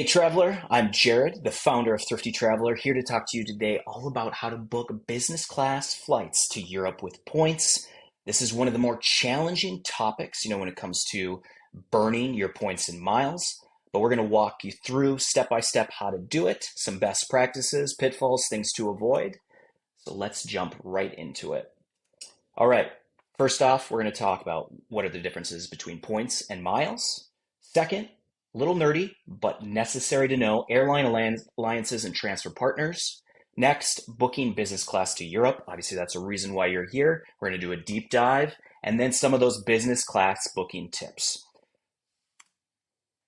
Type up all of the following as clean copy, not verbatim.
Hey Traveler, I'm Jared, the founder of Thrifty Traveler, here to talk to you today all about how to book business class flights to Europe with points. This is one of the more challenging topics, when it comes to burning your points and miles, but we're going to walk you through step by step how to do it, some best practices, pitfalls, things to avoid. So let's jump right into it. All right. First off, we're going to talk about what are the differences between points and miles. Second, a little nerdy, but necessary to know, airline alliances and transfer partners. Next, booking business class to Europe. Obviously, that's a reason why you're here. We're going to do a deep dive, and then some of those business class booking tips.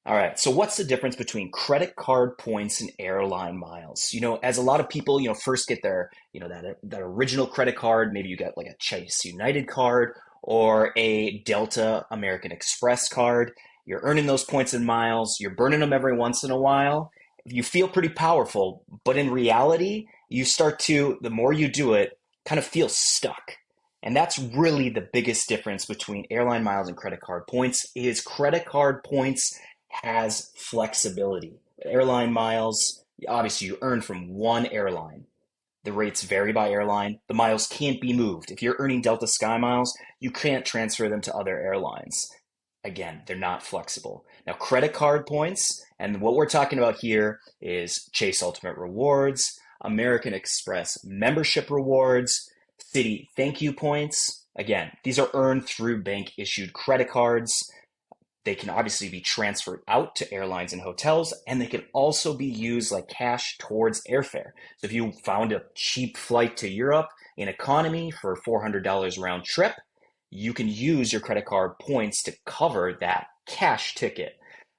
All right, so what's the difference between credit card points and airline miles? As a lot of people, first get their, that original credit card, maybe you get like a Chase United card or a Delta American Express card. You're earning those points and miles, you're burning them every once in a while. You feel pretty powerful, but in reality, you start to, the more you do it, kind of feel stuck. And that's really the biggest difference between airline miles and credit card points is credit card points has flexibility. Airline miles, obviously you earn from one airline. The rates vary by airline. The miles can't be moved. If you're earning Delta Sky miles, you can't transfer them to other airlines. Again, they're not flexible. Now, credit card points, and what we're talking about here is Chase Ultimate Rewards, American Express membership rewards, Citi thank you points. Again, these are earned through bank issued credit cards. They can obviously be transferred out to airlines and hotels, and they can also be used like cash towards airfare. So if you found a cheap flight to Europe in economy for $400 round trip, you can use your credit card points to cover that cash ticket.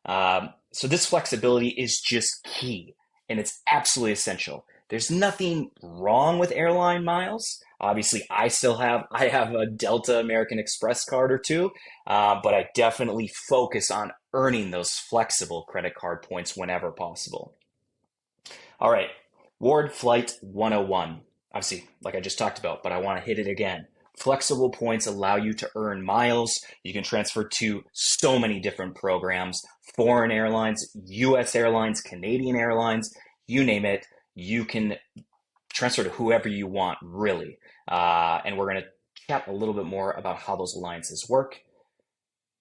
So this flexibility is just key, and it's absolutely essential. There's nothing wrong with airline miles. Obviously, I have a Delta American Express card or two, but I definitely focus on earning those flexible credit card points whenever possible. All right, Ward Flight 101. Obviously, like I just talked about, but I want to hit it again. Flexible points allow you to earn miles. You can transfer to so many different programs, foreign airlines, US airlines, Canadian airlines, you name it. You can transfer to whoever you want, really. And we're going to chat a little bit more about how those alliances work.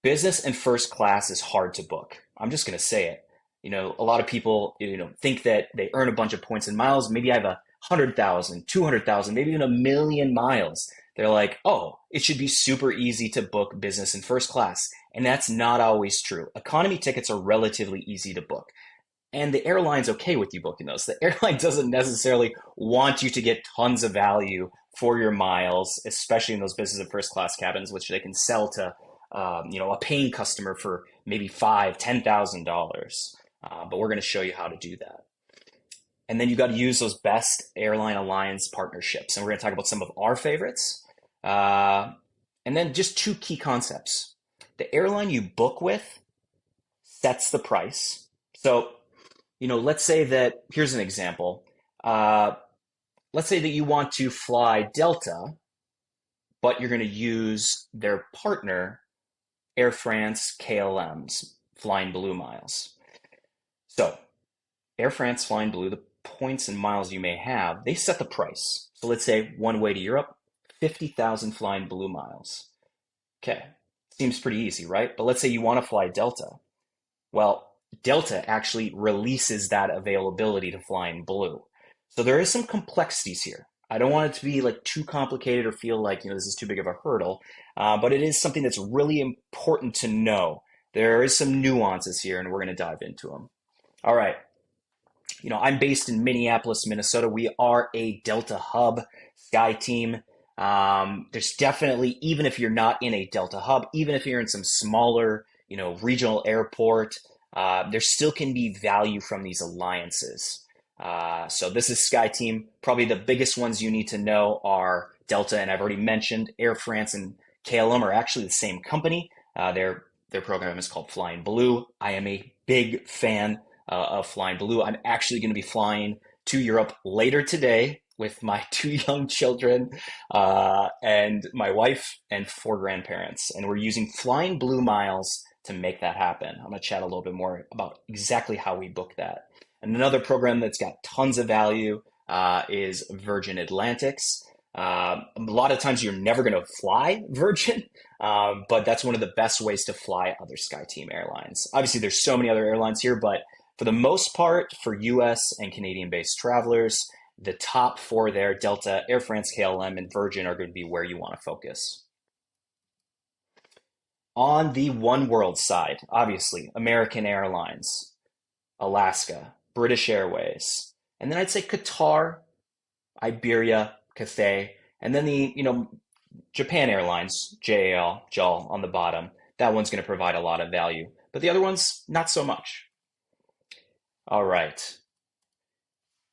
Business and first class is hard to book. I'm just going to say it. A lot of people, think that they earn a bunch of points and miles. Maybe I have 100,000, 200,000, maybe even 1,000,000 miles. They're like, oh, it should be super easy to book business and first class. And that's not always true. Economy tickets are relatively easy to book. And the airline's okay with you booking those. The airline doesn't necessarily want you to get tons of value for your miles, especially in those business and first class cabins, which they can sell to, a paying customer for maybe $5,000, $10,000. But we're going to show you how to do that. And then you got to use those best airline alliance partnerships. And we're going to talk about some of our favorites. And then just two key concepts. The airline you book with sets the price. So, let's say that, here's an example. Let's say that you want to fly Delta, but you're going to use their partner, Air France KLM's Flying Blue miles. So, Air France Flying Blue, the points and miles you may have, they set the price. So let's say one way to Europe, 50,000 Flying Blue miles. Okay, seems pretty easy, right? But let's say you want to fly Delta. Well, Delta actually releases that availability to Flying Blue. So there is some complexities here. I don't want it to be like too complicated or feel like, this is too big of a hurdle, but it is something that's really important to know. There is some nuances here, and we're going to dive into them. All right. I'm based in Minneapolis, Minnesota. We are a Delta hub Sky team. There's definitely, even if you're not in a Delta hub, even if you're in some smaller, regional airport, there still can be value from these alliances. So this is Sky Team. Probably the biggest ones you need to know are Delta, and I've already mentioned Air France and KLM are actually the same company. Their program is called Flying Blue. I am a big fan of Flying Blue. I'm actually going to be flying to Europe later today with my two young children and my wife and four grandparents. And we're using Flying Blue miles to make that happen. I'm going to chat a little bit more about exactly how we book that. And another program that's got tons of value is Virgin Atlantic's. A lot of times you're never going to fly Virgin, but that's one of the best ways to fly other SkyTeam airlines. Obviously, there's so many other airlines here, but for the most part, for US and Canadian-based travelers, the top four there, Delta, Air France, KLM, and Virgin, are going to be where you want to focus. On the One World side, obviously, American Airlines, Alaska, British Airways, and then I'd say Qatar, Iberia, Cathay, and then the Japan Airlines, JAL on the bottom. That one's going to provide a lot of value, but the other ones, not so much. All right.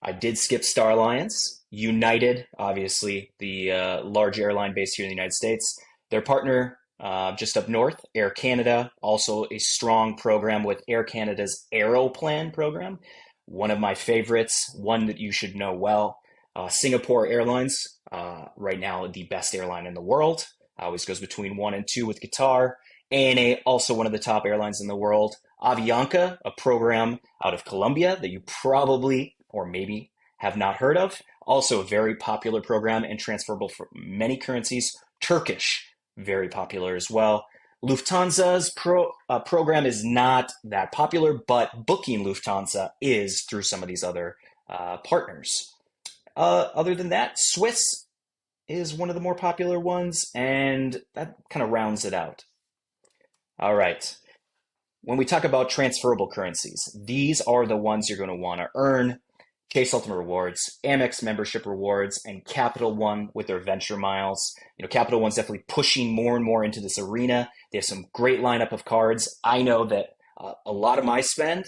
I did skip Star Alliance. United, obviously, the large airline based here in the United States. Their partner just up north, Air Canada, also a strong program with Air Canada's Aeroplan program. One of my favorites, one that you should know well. Singapore Airlines, right now the best airline in the world. Always goes between 1 and 2 with Qatar. ANA, also one of the top airlines in the world. Avianca, a program out of Colombia that you probably or maybe have not heard of. Also a very popular program and transferable for many currencies. Turkish, very popular as well. Lufthansa's program is not that popular, but booking Lufthansa is through some of these other partners. Other than that, Swiss is one of the more popular ones, and that kind of rounds it out. All right. When we talk about transferable currencies, these are the ones you're going to want to earn. Chase Ultimate Rewards, Amex membership rewards, and CapitalOne with their venture miles. CapitalOne's definitely pushing more and more into this arena. They have some great lineup of cards. I know that a lot of my spend,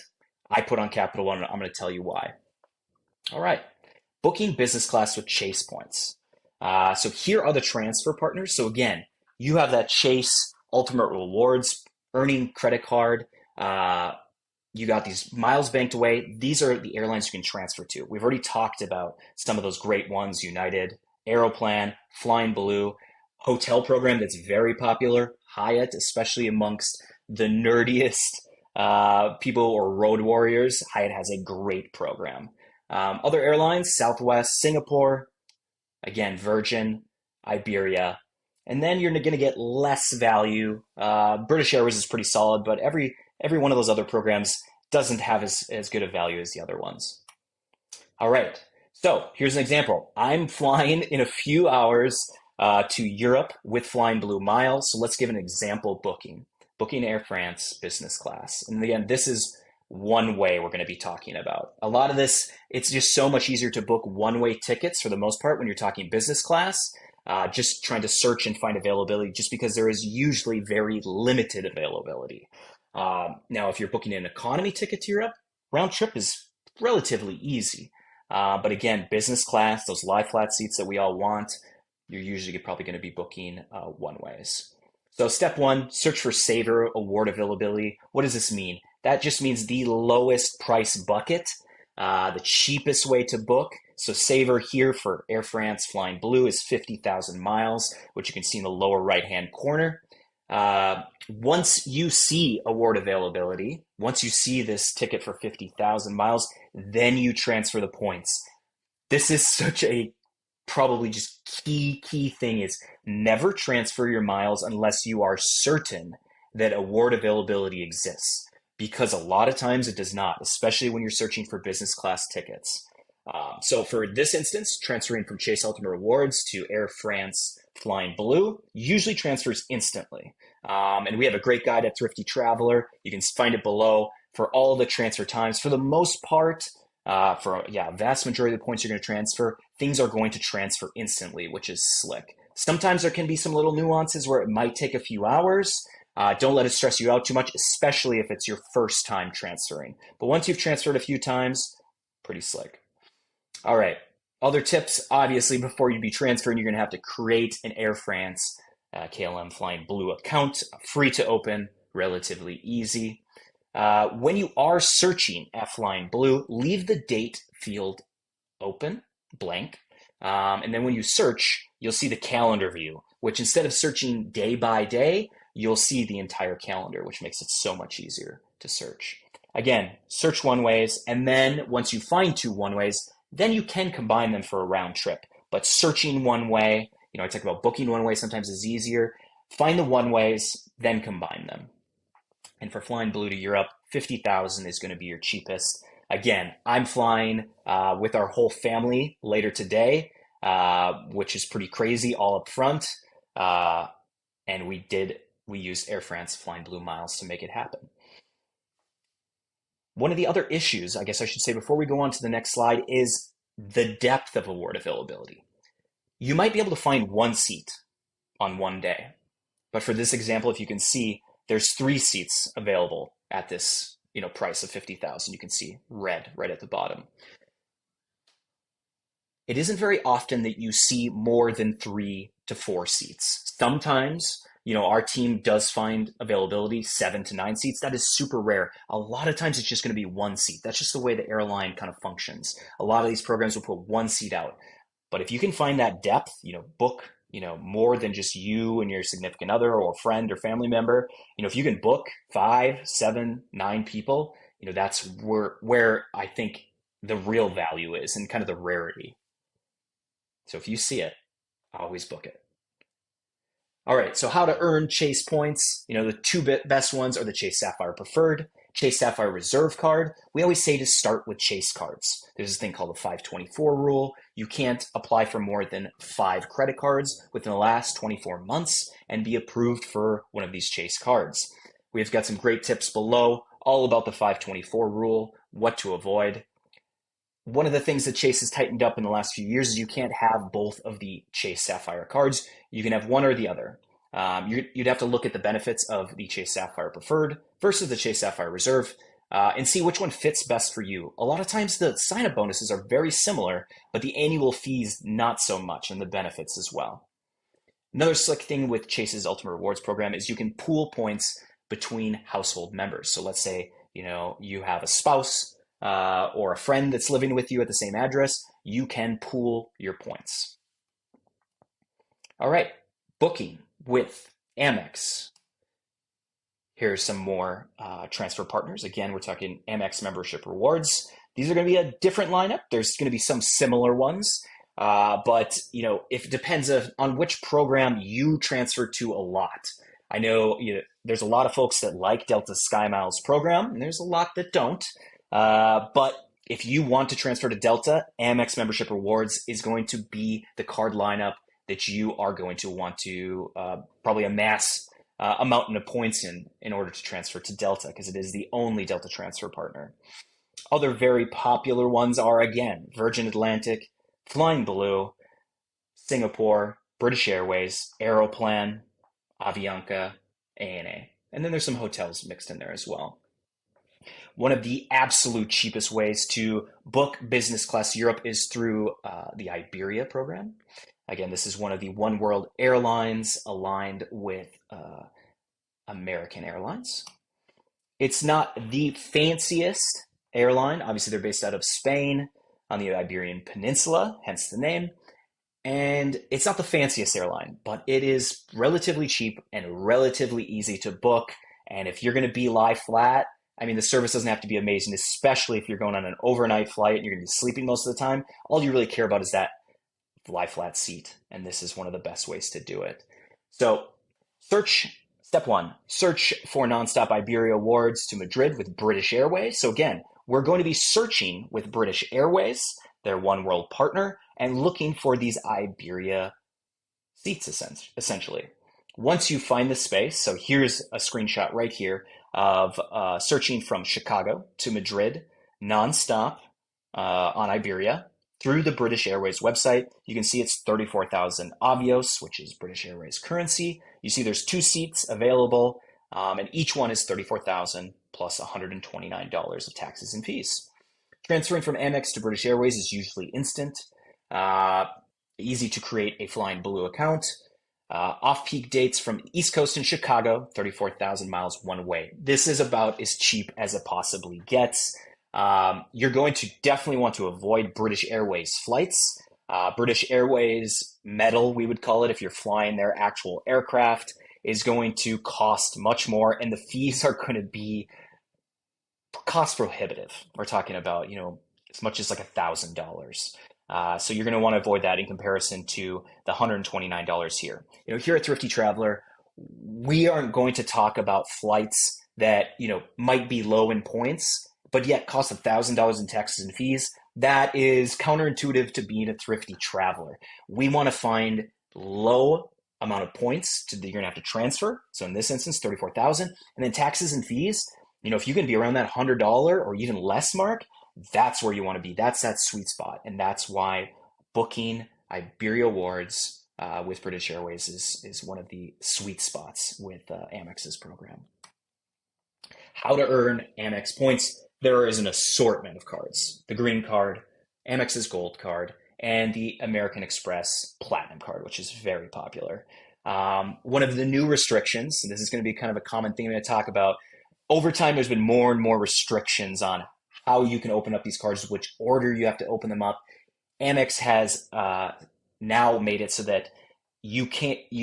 I put on CapitalOne, and I'm going to tell you why. All right. Booking business class with Chase points. So here are the transfer partners. So again, you have that Chase Ultimate Rewards earning credit card. You got these miles banked away. These are the airlines you can transfer to. We've already talked about some of those great ones: United, Aeroplan, Flying Blue, hotel program that's very popular, Hyatt, especially amongst the nerdiest people or road warriors. Hyatt has a great program. Other airlines: Southwest, Singapore, again, Virgin, Iberia. And then you're going to get less value. British Airways is pretty solid, but every one of those other programs doesn't have as good a value as the other ones. All right, so here's an example. I'm flying in a few hours to Europe with Flying Blue miles. So let's give an example booking. Booking Air France business class. And again, this is one way we're going to be talking about. A lot of this, it's just so much easier to book one-way tickets for the most part when you're talking business class. Just trying to search and find availability, just because there is usually very limited availability. Now, if you're booking an economy ticket to Europe, round trip is relatively easy. But again, business class, those lie flat seats that we all want, you're usually probably going to be booking one ways. So step one, search for Saver award availability. What does this mean? That just means the lowest price bucket, the cheapest way to book. So Saver here for Air France Flying Blue is 50,000 miles, which you can see in the lower right-hand corner. Once you see award availability, once you see this ticket for 50,000 miles, then you transfer the points. This is such a probably just key thing, is never transfer your miles unless you are certain that award availability exists, because a lot of times it does not, especially when you're searching for business class tickets. So for this instance, transferring from Chase Ultimate Rewards to Air France Flying Blue usually transfers instantly. And we have a great guide at Thrifty Traveler. You can find it below for all the transfer times. For the most part, vast majority of the points you're going to transfer, things are going to transfer instantly, which is slick. Sometimes there can be some little nuances where it might take a few hours. Don't let it stress you out too much, especially if it's your first time transferring. But once you've transferred a few times, pretty slick. All right. Other tips, obviously, before you be transferring, you're going to have to create an Air France KLM Flying Blue account, free to open, relatively easy. When you are searching at Flying Blue, leave the date field open, blank. And then when you search, you'll see the calendar view, which instead of searching day by day, you'll see the entire calendar, which makes it so much easier to search. Again, search one ways, and then once you find two one ways, then you can combine them for a round trip. But searching one way, I talk about booking one way sometimes is easier. Find the one ways, then combine them. And for flying blue to Europe, 50,000 is going to be your cheapest. Again, I'm flying with our whole family later today, which is pretty crazy all up front. And we used Air France Flying Blue miles to make it happen. One of the other issues, I guess I should say before we go on to the next slide, is the depth of award availability. You might be able to find one seat on one day. But for this example, if you can see, there's 3 seats available at this price of 50,000. You can see red right at the bottom. It isn't very often that you see more than 3 to 4 seats. Sometimes, our team does find availability 7 to 9 seats. That is super rare. A lot of times it's just going to be 1 seat. That's just the way the airline kind of functions. A lot of these programs will put 1 seat out. But if you can find that depth, book, more than just you and your significant other or friend or family member, if you can book 5, 7, 9 people, that's where I think the real value is and kind of the rarity. So if you see it, always book it. All right, so how to earn Chase points. The 2 best ones are the Chase Sapphire Preferred, Chase Sapphire Reserve card. We always say to start with Chase cards. There's this thing called the 524 rule. You can't apply for more than 5 credit cards within the last 24 months and be approved for one of these Chase cards. We've got some great tips below all about the 524 rule, what to avoid. One of the things that Chase has tightened up in the last few years is you can't have both of the Chase Sapphire cards. You can have one or the other. You'd have to look at the benefits of the Chase Sapphire Preferred versus the Chase Sapphire Reserve and see which one fits best for you. A lot of times the sign-up bonuses are very similar, but the annual fees not so much, and the benefits as well. Another slick thing with Chase's Ultimate Rewards program is you can pool points between household members. So let's say you have a spouse or a friend that's living with you at the same address. You can pool your points. All right, booking with Amex. Here's some more transfer partners. Again, we're talking Amex membership rewards. These are going to be a different lineup. There's going to be some similar ones, but if it depends on which program you transfer to a lot. I know there's a lot of folks that like Delta SkyMiles program, and there's a lot that don't. But if you want to transfer to Delta, Amex membership rewards is going to be the card lineup that you are going to want to probably amass a mountain of points in order to transfer to Delta, because it is the only Delta transfer partner. Other very popular ones are, again, Virgin Atlantic, Flying Blue, Singapore, British Airways, Aeroplan, Avianca, ANA. And then there's some hotels mixed in there as well. One of the absolute cheapest ways to book business class Europe is through the Iberia program. Again, this is one of the One World airlines aligned with American Airlines. It's not the fanciest airline. Obviously, they're based out of Spain on the Iberian Peninsula, hence the name. And it's not the fanciest airline, but it is relatively cheap and relatively easy to book. And if you're going to be lie flat, the service doesn't have to be amazing, especially if you're going on an overnight flight and you're going to be sleeping most of the time. All you really care about is that lie flat seat, and this is one of the best ways to do it. So step 1, search for nonstop Iberia awards to Madrid with British Airways. So again, we're going to be searching with British Airways, their One World partner, and looking for these Iberia seats essentially. Once you find the space, so here's a screenshot right here of searching from Chicago to Madrid nonstop on Iberia through the British Airways website. You can see it's 34,000 Avios, which is British Airways currency. You see there's 2 seats available, and each one is 34,000 plus $129 of taxes and fees. Transferring from Amex to British Airways is usually instant. Easy to create a Flying Blue account. Off-peak dates from East Coast and Chicago, 34,000 miles one way. This is about as cheap as it possibly gets. You're going to definitely want to avoid British Airways flights. British Airways metal, we would call it, if you're flying their actual aircraft, is going to cost much more, and the fees are going to be cost prohibitive. We're talking about, as much as like $1,000. So you're going to want to avoid that in comparison to the $129 here. Here at Thrifty Traveler, we aren't going to talk about flights that, might be low in points, but yet cost $1,000 in taxes and fees. That is counterintuitive to being a thrifty traveler. We want to find low amount of points that you're going to have to transfer. So in this instance, 34,000, and then taxes and fees. If you can be around that $100 or even less mark, that's where you want to be. That's that sweet spot. And that's why booking Iberia Awards with British Airways is one of the sweet spots with Amex's program. How to earn Amex points. There is an assortment of cards. The green card, Amex's gold card, and the American Express Platinum card, which is very popular. One of the new restrictions, and this is going to be kind of a common theme I'm going to talk about, over time there's been more and more restrictions on how you can open up these cards, which order you have to open them up. Amex has now made it so that you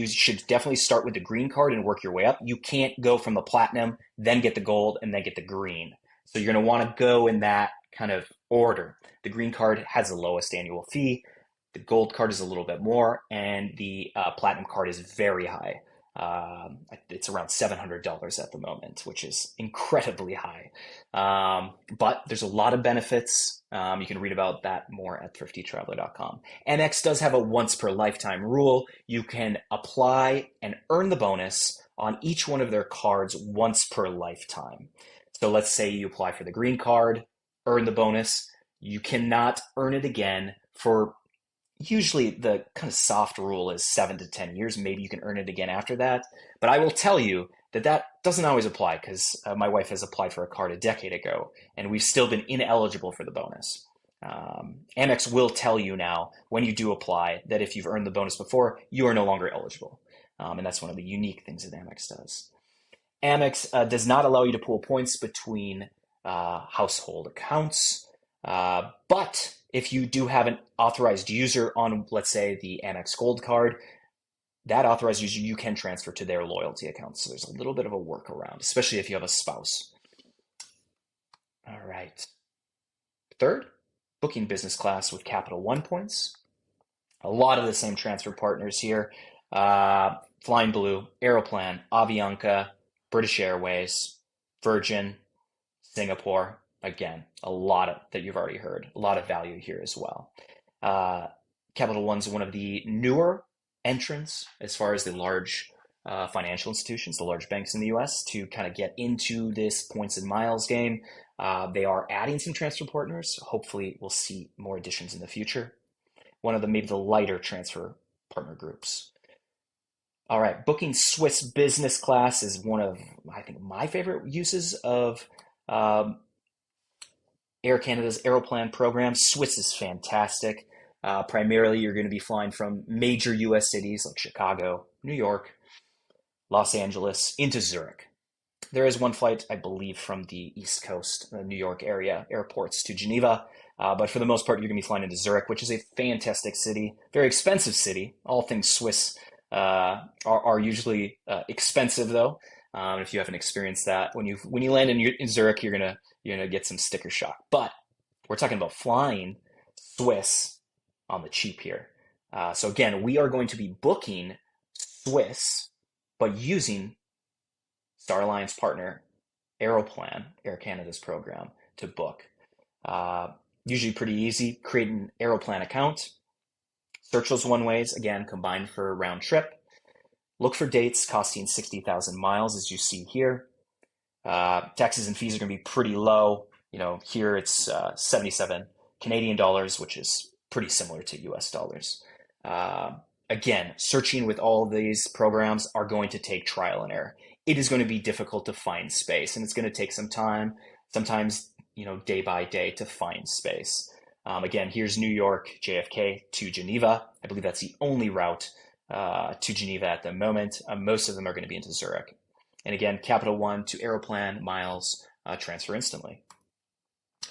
should definitely start with the green card and work your way up. You can't go from the platinum, then get the gold, and then get the green. So you're going to want to go in that kind of order. The green card has the lowest annual fee. The gold card is a little bit more, and the platinum card is very high. It's around $700 at the moment, which is incredibly high. But there's a lot of benefits. You can read about that more at thriftytraveler.com. Amex does have a once per lifetime rule. You can apply and earn the bonus on each one of their cards once per lifetime. So let's say you apply for the green card, earn the bonus. You cannot earn it again for usually the kind of soft rule is 7 to 10 years. Maybe you can earn it again after that. But I will tell you that doesn't always apply because my wife has applied for a card a decade ago and we've still been ineligible for the bonus. Amex will tell you now when you do apply that if you've earned the bonus before, you are no longer eligible. And that's one of the unique things that Amex does. Amex does not allow you to pool points between household accounts, but if you do have an authorized user on, let's say, the Amex Gold card, that authorized user you can transfer to their loyalty account. So there's a little bit of a workaround, especially if you have a spouse. All right. Third, booking business class with CapitalOne points. A lot of the same transfer partners here. Flying Blue, Aeroplan, Avianca, British Airways, Virgin, Singapore. Again, a lot that you've already heard. A lot of value here as well. CapitalOne's one of the newer entrants as far as the large financial institutions, the large banks in the US, to kind of get into this points and miles game. They are adding some transfer partners. Hopefully, we'll see more additions in the future. One of the maybe the lighter transfer partner groups. All right, booking Swiss business class is one of, I think, my favorite uses of Air Canada's Aeroplan program. Swiss is fantastic. Primarily, you're going to be flying from major US cities like Chicago, New York, Los Angeles, into Zurich. There is one flight, I believe, from the East Coast, the New York area airports to Geneva. But for the most part, you're going to be flying into Zurich, which is a fantastic city, very expensive city. All things Swiss are usually expensive, though. If you haven't experienced that, when you land in Zurich, you're gonna get some sticker shock. But we're talking about flying Swiss on the cheap here. So again, we are going to be booking Swiss, but using Star Alliance partner Aeroplan, Air Canada's program, to book. Usually pretty easy. Create an Aeroplan account. Search those one ways, again, combined for a round trip. Look for dates costing 60,000 miles, as you see here. Taxes and fees are going to be pretty low. Here it's 77 Canadian dollars, which is pretty similar to US dollars. Again, searching with all of these programs are going to take trial and error. It is going to be difficult to find space, and it's going to take some time, sometimes, day by day, to find space. Again, here's New York, JFK to Geneva. I believe that's the only route to Geneva at the moment. Most of them are going to be into Zurich. And again, CapitalOne to Aeroplan, miles, transfer instantly.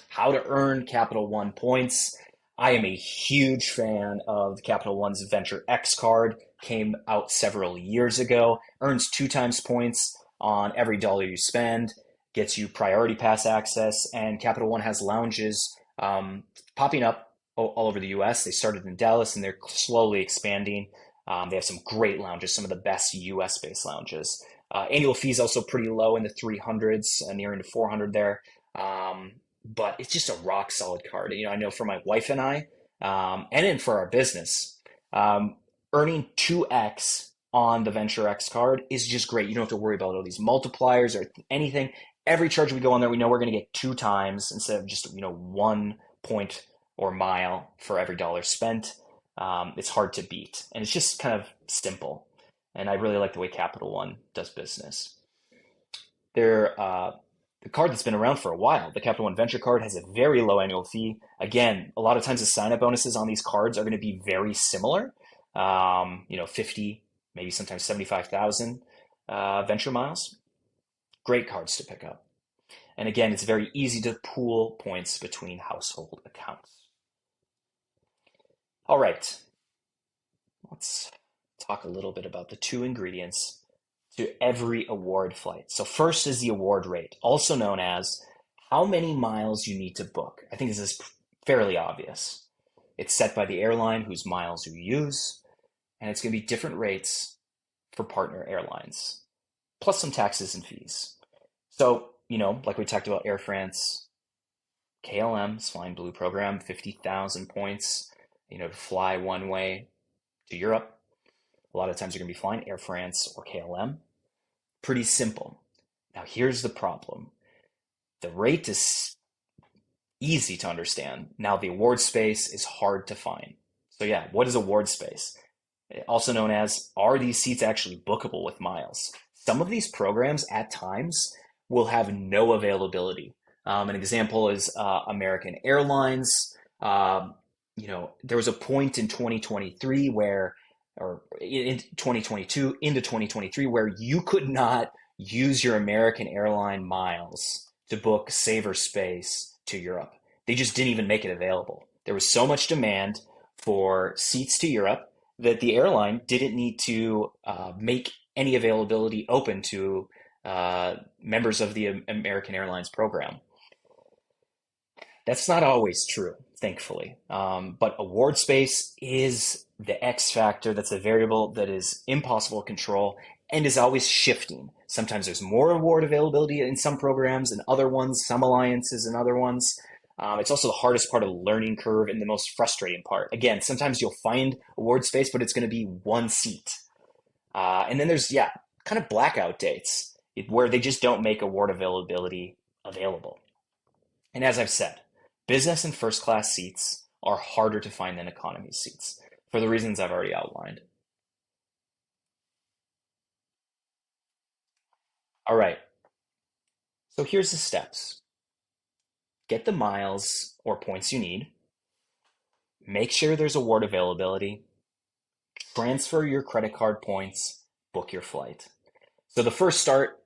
How to earn CapitalOne points. I am a huge fan of CapitalOne's Venture X card. came out several years ago, earns two times points on every dollar you spend, gets you priority pass access, and Capital One has lounges popping up all over the US. They started in Dallas and they're slowly expanding. They have some great lounges, some of the best US based lounges. Annual fees also pretty low in the 300s, nearing to 400 there. But it's just a rock solid card. I know for my wife and I, and then for our business, um, earning 2x on the Venture X card is just great. You don't have to worry about all these multipliers or anything. Every charge we go on there, we know we're going to get two times instead of just 1 point or mile for every dollar spent. It's hard to beat, and it's just kind of simple. And I really like the way Capital One does business. They're the card that's been around for a while. The Capital One Venture card has a very low annual fee. Again, a lot of times the sign-up bonuses on these cards are going to be very similar. 50, maybe sometimes 75,000 venture miles. Great cards to pick up. And again, it's very easy to pool points between household accounts. All right, let's talk a little bit about the two ingredients to every award flight. So first is the award rate, also known as how many miles you need to book. I think this is fairly obvious. It's set by the airline whose miles you use, and it's going to be different rates for partner airlines, plus some taxes and fees. So, like we talked about Air France, KLM's Flying Blue program, 50,000 points, to fly one way to Europe. A lot of times you're going to be flying Air France or KLM. Pretty simple. Now, here's the problem. The rate is easy to understand. Now, the award space is hard to find. So yeah, what is award space? Also known as, are these seats actually bookable with miles? Some of these programs at times will have no availability. An example is American Airlines. There was a point in 2023 or in 2022 into 2023 where you could not use your American airline miles to book Saver Space to Europe. They just didn't even make it available. There was so much demand for seats to Europe that the airline didn't need to make any availability open to members of the American Airlines program. That's not always true, thankfully. But award space is the X factor. That's a variable that is impossible to control and is always shifting. Sometimes there's more award availability in some programs and other ones, some alliances and other ones. It's also the hardest part of the learning curve and the most frustrating part. Again, sometimes you'll find award space, but it's going to be one seat. And then there's, kind of blackout dates where they just don't make award availability available. And as I've said, business and first class seats are harder to find than economy seats for the reasons I've already outlined. All right, so here's the steps. Get the miles or points you need. Make sure there's award availability. Transfer your credit card points. Book your flight. So the first start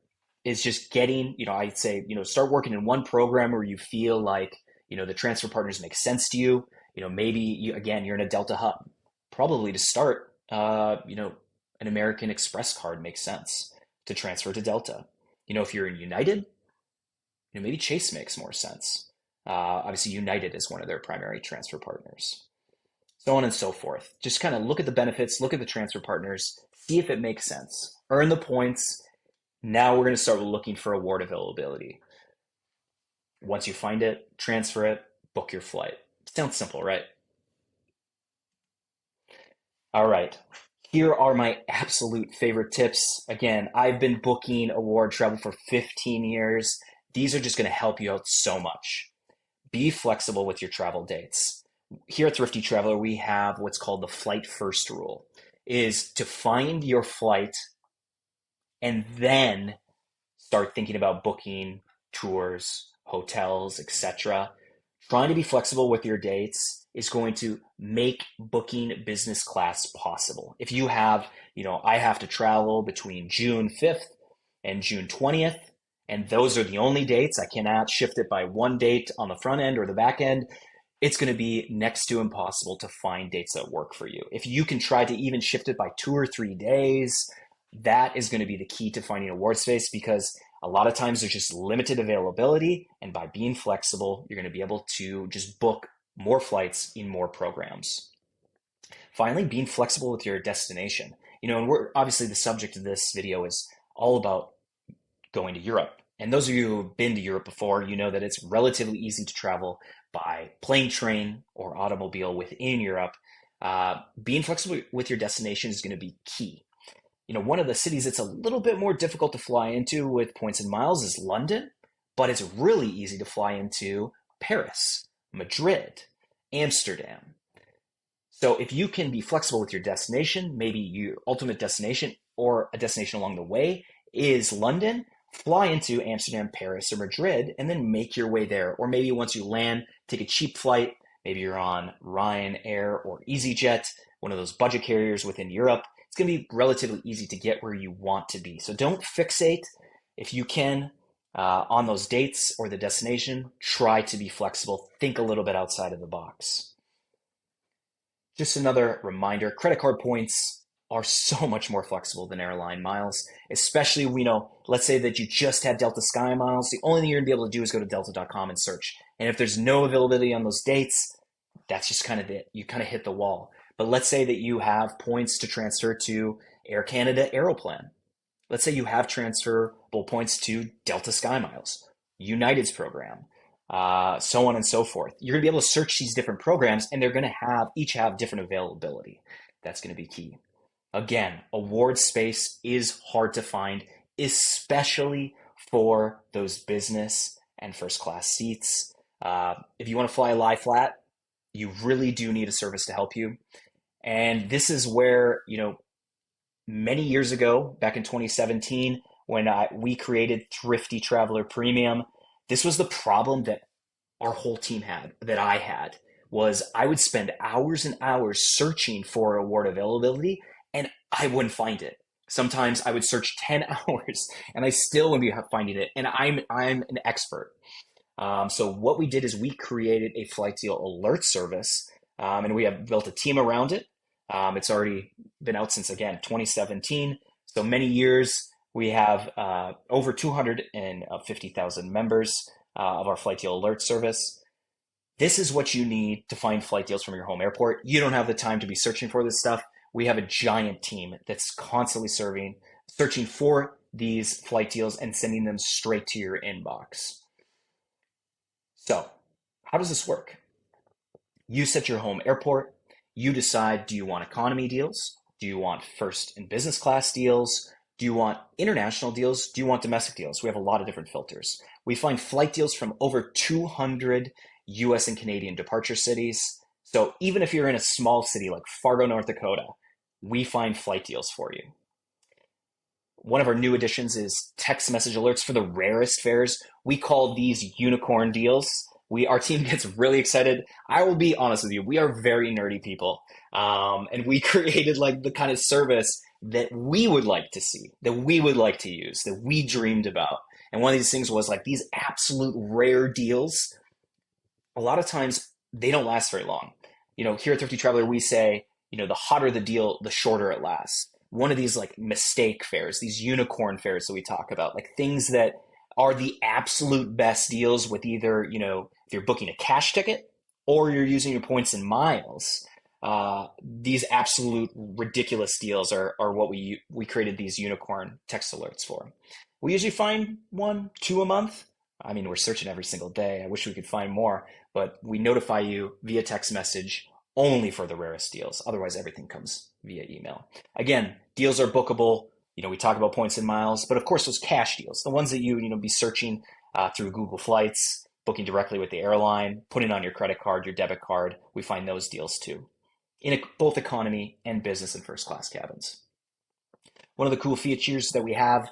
is just getting, I'd say, start working in one program where you feel like, the transfer partners make sense to you. Maybe you're in a Delta hub. Probably to start, an American Express card makes sense to transfer to Delta. If you're in United, maybe Chase makes more sense. Obviously, United is one of their primary transfer partners. So on and so forth. Just kind of look at the benefits, look at the transfer partners, see if it makes sense. Earn the points. Now we're going to start looking for award availability. Once you find it, transfer it, book your flight. Sounds simple, right? All right. Here are my absolute favorite tips. Again, I've been booking award travel for 15 years. These are just going to help you out so much. Be flexible with your travel dates. Here at Thrifty Traveler, we have what's called the flight first rule, is to find your flight and then start thinking about booking tours, hotels, etc. Trying to be flexible with your dates is going to make booking business class possible. If you have, I have to travel between June 5th and June 20th, and those are the only dates, I cannot shift it by one date on the front end or the back end. it's going to be next to impossible to find dates that work for you. If you can try to even shift it by 2 or 3 days, that is going to be the key to finding award space, because a lot of times there's just limited availability. And by being flexible, you're going to be able to just book more flights in more programs. Finally, being flexible with your destination. And we're obviously, the subject of this video is all about going to Europe. And those of you who've been to Europe before, you know that it's relatively easy to travel by plane, train, or automobile within Europe. Being flexible with your destination is going to be key. One of the cities that's a little bit more difficult to fly into with points and miles is London, but it's really easy to fly into Paris, Madrid, Amsterdam. So if you can be flexible with your destination, maybe your ultimate destination or a destination along the way is London, fly into Amsterdam, Paris, or Madrid, and then make your way there. Or maybe once you land, take a cheap flight. Maybe you're on Ryanair or EasyJet, one of those budget carriers within Europe. It's going to be relatively easy to get where you want to be. So don't fixate. If you can, on those dates or the destination, try to be flexible. Think a little bit outside of the box. Just another reminder, credit card points are so much more flexible than airline miles, especially, let's say that you just had Delta Sky miles. The only thing you're going to be able to do is go to delta.com and search. And if there's no availability on those dates, that's just kind of it. You kind of hit the wall. But let's say that you have points to transfer to Air Canada Aeroplan. Let's say you have transferable points to Delta Sky Miles, United's program, so on and so forth. You're going to be able to search these different programs, and they're going to each have different availability. That's going to be key. Again, award space is hard to find, especially for those business and first class seats. If you want to fly lie flat, you really do need a service to help you. And this is where, many years ago, back in 2017, when we created Thrifty Traveler Premium, this was the problem that our whole team had, that I had, was I would spend hours and hours searching for award availability, and I wouldn't find it. Sometimes I would search 10 hours and I still wouldn't be finding it. And I'm an expert. So what we did is we created a flight deal alert service, and we have built a team around it. It's already been out since, again, 2017. So many years. We have over 250,000 members of our flight deal alert service. This is what you need to find flight deals from your home airport. You don't have the time to be searching for this stuff. We have a giant team that's constantly searching for these flight deals and sending them straight to your inbox. So how does this work? You set your home airport. You decide, do you want economy deals? Do you want first and business class deals? Do you want international deals? Do you want domestic deals? We have a lot of different filters. We find flight deals from over 200 US and Canadian departure cities. So even if you're in a small city like Fargo, North Dakota, we find flight deals for you. One of our new additions is text message alerts for the rarest fares. We call these unicorn deals. Our team gets really excited. I will be honest with you, we are very nerdy people. And we created the kind of service that we would like to see, that we would like to use, that we dreamed about. And one of these things was these absolute rare deals. A lot of times they don't last very long. Here at Thrifty Traveler, we say, the hotter the deal, the shorter it lasts. One of these mistake fares, these unicorn fares that we talk about, things that are the absolute best deals with either, if you're booking a cash ticket or you're using your points and miles. These absolute ridiculous deals are what we created these unicorn text alerts for. We usually find 1, 2 a month. I mean, we're searching every single day. I wish we could find more, but we notify you via text message only for the rarest deals. Otherwise, everything comes via email. Again, deals are bookable. We talk about points and miles, but of course, those cash deals, the ones that you be searching through Google Flights, booking directly with the airline, putting on your credit card, your debit card, we find those deals too, in both economy and business and first class cabins. One of the cool features that we have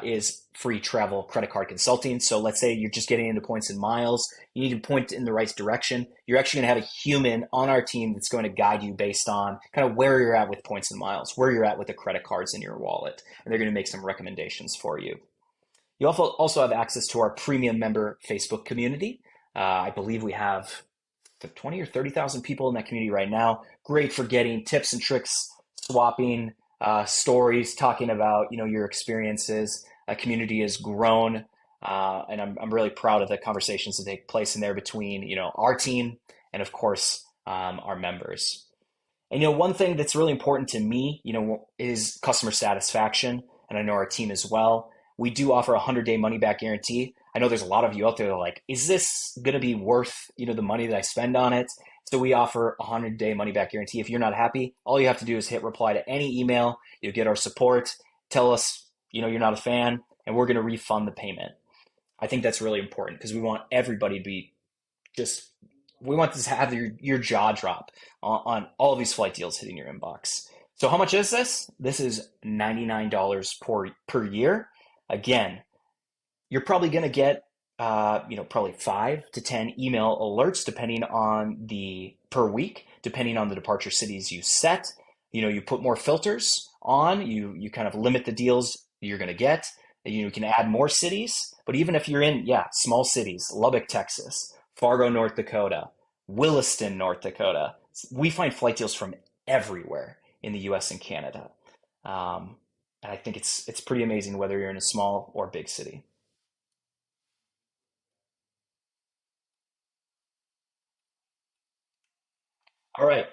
is free travel credit card consulting. So let's say you're just getting into points and miles. You need to point in the right direction. You're actually going to have a human on our team that's going to guide you based on kind of where you're at with points and miles, where you're at with the credit cards in your wallet. And they're going to make some recommendations for you. You also have access to our premium member Facebook community. I believe we have 20 or 30,000 people in that community right now. Great for getting tips and tricks, swapping stories, talking about your experiences. That community has grown, and I'm really proud of the conversations that take place in there between our team and of course our members. And one thing that's really important to me, is customer satisfaction, and I know our team as well. We do offer a 100-day money back guarantee. I know there's a lot of you out there that are like, is this going to be worth, the money that I spend on it? So we offer a 100-day money back guarantee. If you're not happy, all you have to do is hit reply to any email. You'll get our support. Tell us, you're not a fan, and we're going to refund the payment. I think that's really important because we want everybody to be just we want to have your jaw drop on all of these flight deals hitting your inbox. So how much is this? This is $99 per year. Again, you're probably going to get probably 5 to 10 email alerts depending on the per week, depending on the departure cities you set. You put more filters on, you kind of limit the deals you're going to get. You can add more cities, but even if you're in small cities, Lubbock, Texas, Fargo, North Dakota, Williston, North Dakota, we find flight deals from everywhere in the US and Canada. And I think it's pretty amazing whether you're in a small or big city. All right.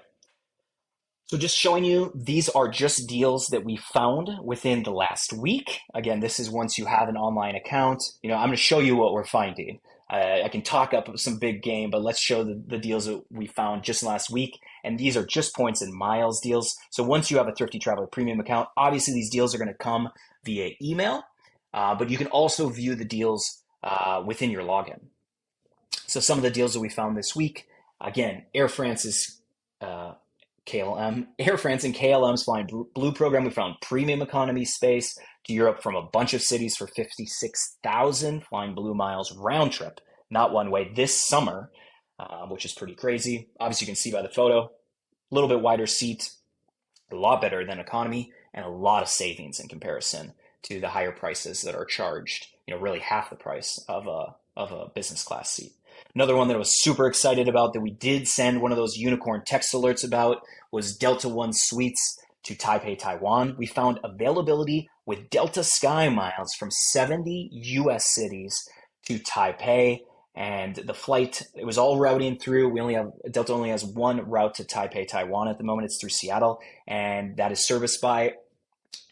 So just showing you, these are just deals that we found within the last week. Again, this is once you have an online account. I'm going to show you what we're finding. I can talk up some big game, but let's show the deals that we found just last week. And these are just points and miles deals. So once you have a Thrifty Traveler Premium account, obviously these deals are going to come via email, but you can also view the deals within your login. So some of the deals that we found this week, again, Air France's KLM, Air France and KLM's Flying Blue program. We found premium economy space to Europe from a bunch of cities for 56,000 Flying Blue miles round trip, not one way, this summer, which is pretty crazy. Obviously, you can see by the photo, a little bit wider seat, a lot better than economy, and a lot of savings in comparison to the higher prices that are charged. Really half the price of a business class seat. Another one that I was super excited about that we did send one of those unicorn text alerts about was Delta One Suites to Taipei, Taiwan. We found availability with Delta Sky miles from 70 US cities to Taipei. And the flight, it was all routing through. Delta only has one route to Taipei, Taiwan at the moment. It's through Seattle. And that is serviced by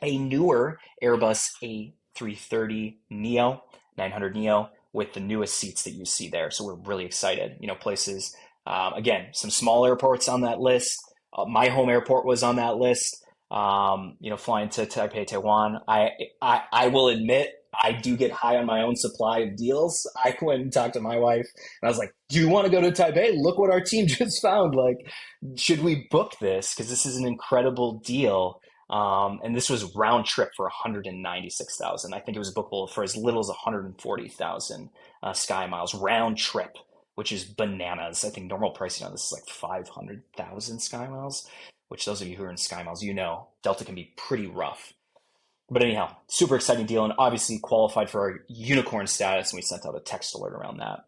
a newer Airbus A330 Neo, 900 Neo, with the newest seats that you see there. So we're really excited. Places, again, some small airports on that list. My home airport was on that list. Flying to Taipei, Taiwan. I will admit, I do get high on my own supply of deals. I went and talked to my wife and I was like, do you want to go to Taipei? Look what our team just found. Like, should we book this? Because this is an incredible deal. And this was round trip for 196,000. I think it was bookable for as little as 140,000 Sky miles round trip, which is bananas. I think normal pricing on this is like 500,000 Sky miles, which those of you who are in Sky miles, Delta can be pretty rough. But anyhow, super exciting deal, and obviously qualified for our unicorn status, and we sent out a text alert around that.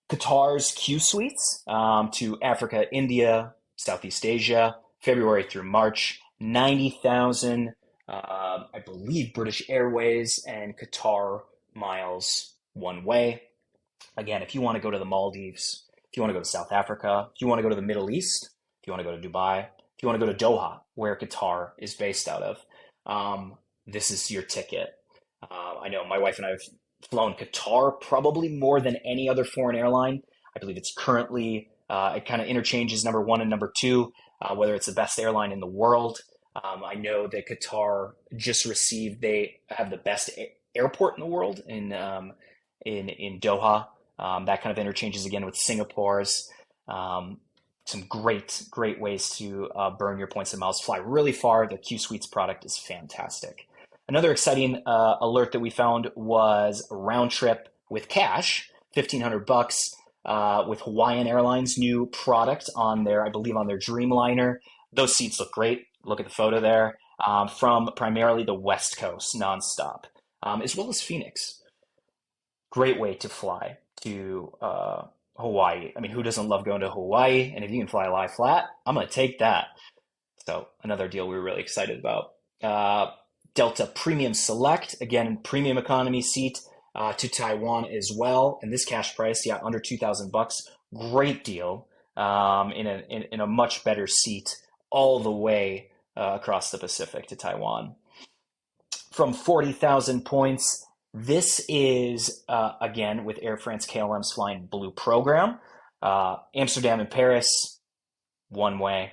Qatar's Q Suites to Africa, India, Southeast Asia, February through March. 90,000, I believe British Airways and Qatar miles one way. Again, if you want to go to the Maldives, if you want to go to South Africa, if you want to go to the Middle East, if you want to go to Dubai, if you want to go to Doha, where Qatar is based out of, this is your ticket. I know my wife and I have flown Qatar probably more than any other foreign airline. I believe it's currently, it kind of interchanges number one and number two, whether it's the best airline in the world. I know that Qatar just received, they have the best airport in the world in Doha. That kind of interchanges again with Singapore's. Some great ways to burn your points and miles, fly really far. The Q Suites product is fantastic. Another exciting alert that we found was a round trip with cash, $1,500 with Hawaiian Airlines' new product on their, I believe, on their Dreamliner. Those seats look great. Look at the photo there, from primarily the West Coast nonstop, as well as Phoenix. Great way to fly to Hawaii. I mean, who doesn't love going to Hawaii? And if you can fly lie flat, I'm going to take that. So another deal we were really excited about. Uh, Delta Premium Select, again, premium economy seat to Taiwan as well. And this cash price, yeah, under 2,000 bucks. Great deal in a much better seat all the way across the Pacific to Taiwan. From 40,000 points, this is, again, with Air France KLM's Flying Blue program. Amsterdam and Paris, one way.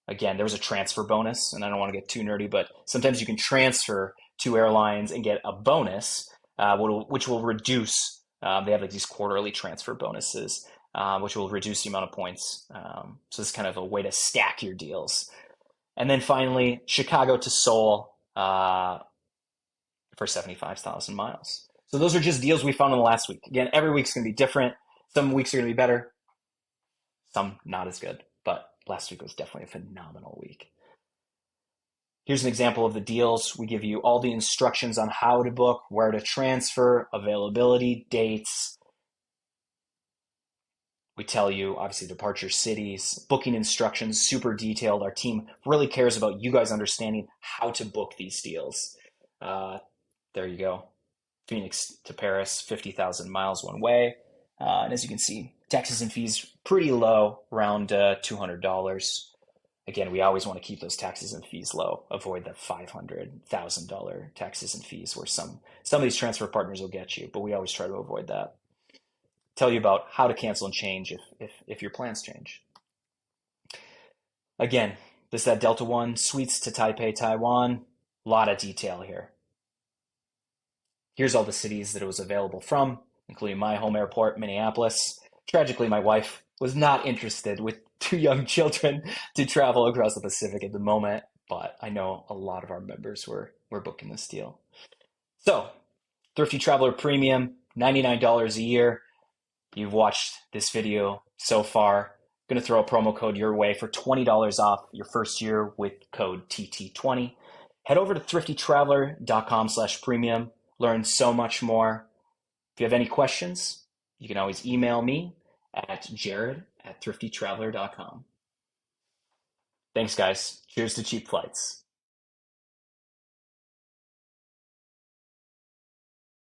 Again, there was a transfer bonus, and I don't want to get too nerdy, but sometimes you can transfer to airlines and get a bonus, which will reduce. They have like these quarterly transfer bonuses, which will reduce the amount of points. So it's kind of a way to stack your deals. And then finally, Chicago to Seoul for 75,000 miles. So those are just deals we found in the last week. Again, every week's going to be different. Some weeks are going to be better, some not as good. But last week was definitely a phenomenal week. Here's an example of the deals. We give you all the instructions on how to book, where to transfer, availability, dates. We tell you, obviously, departure cities, booking instructions, super detailed. Our team really cares about you guys understanding how to book these deals. There you go. Phoenix to Paris, 50,000 miles one way. And as you can see, taxes and fees pretty low, around $200. Again, we always want to keep those taxes and fees low. Avoid the $500,000 taxes and fees where some of these transfer partners will get you, but we always try to avoid that. Tell you about how to cancel and change if your plans change. Again, this is that Delta One Suites to Taipei, Taiwan. A lot of detail here. Here's all the cities that it was available from, including my home airport, Minneapolis. Tragically, my wife was not interested with 2 young children to travel across the Pacific at the moment, but I know a lot of our members were booking this deal. So, Thrifty Traveler Premium, $99 a year. You've watched this video so far. I'm going to throw a promo code your way for $20 off your first year with code TT20. Head over to thriftytraveler.com/premium. Learn so much more. If you have any questions, you can always email me at jared@thriftytraveler.com. Thanks, guys. Cheers to cheap flights.